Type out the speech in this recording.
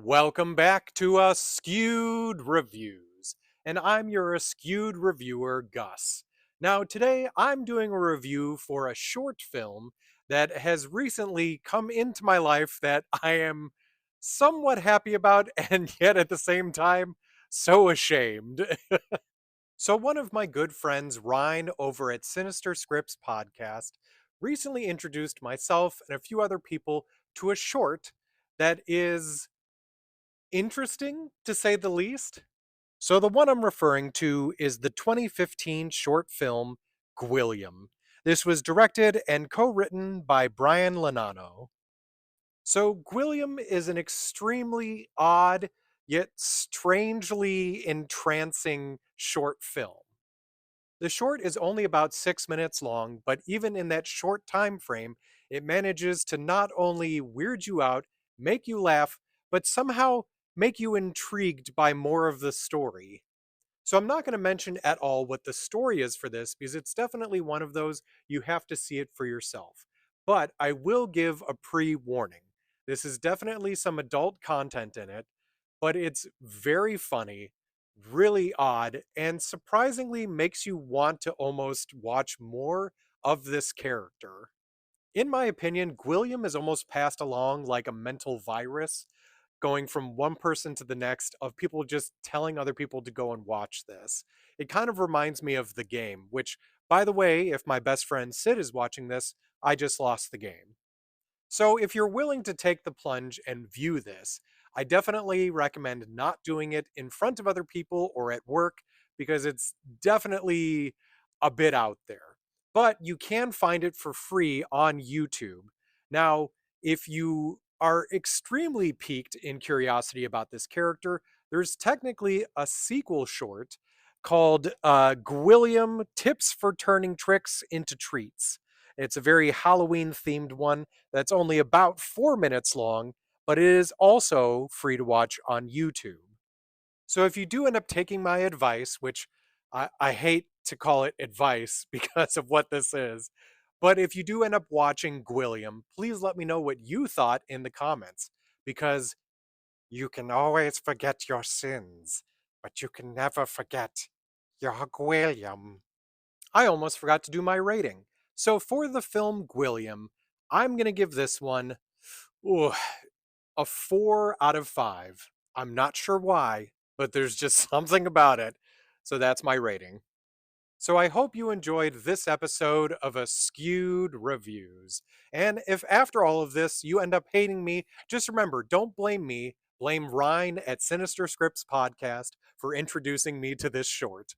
Welcome back to Askewed Reviews, and I'm your Askewed reviewer, Gus. Now, today I'm doing a review for a short film that has recently come into my life that I am somewhat happy about, and yet at the same time, so ashamed. So, one of my good friends, Ryan, over at Sinister Scripts podcast, recently introduced myself and a few other people to a short that is interesting, to say the least. So, the one I'm referring to is the 2015 short film Gwilliam. This was directed and co written by Brian Lanano. So, Gwilliam is an extremely odd yet strangely entrancing short film. The short is only about 6 minutes long, but even in that short time frame, it manages to not only weird you out, make you laugh, but somehow make you intrigued by more of the story. So I'm not going to mention at all what the story is for this because it's definitely one of those you have to see it for yourself. But I will give a pre-warning. This is definitely some adult content in it, but it's very funny, really odd, and surprisingly makes you want to almost watch more of this character. In my opinion, Gwilliam is almost passed along like a mental virus, going from one person to the next of people just telling other people to go and watch this. It kind of reminds me of the game, which, by the way, if my best friend Sid is watching this, I just lost the game. So if you're willing to take the plunge and view this, I definitely recommend not doing it in front of other people or at work because it's definitely a bit out there. But you can find it for free on YouTube. Now, if you are extremely piqued in curiosity about this character, there's technically a sequel short called Gwilliam Tips for Turning Tricks into Treats. It's a very Halloween themed one that's only about 4 minutes long, but it is also free to watch on YouTube. So if you do end up taking my advice, which I hate to call it advice because of what this is, but if you do end up watching Gwilliam, please let me know what you thought in the comments because you can always forget your sins, but you can never forget your Gwilliam. I almost forgot to do my rating. So for the film Gwilliam, I'm going to give this one ooh, a 4 out of 5. I'm not sure why, but there's just something about it. So that's my rating. So I hope you enjoyed this episode of Askewed Reviews. And if after all of this you end up hating me, just remember, don't blame me. Blame Ryan at Sinister Scripts Podcast for introducing me to this short.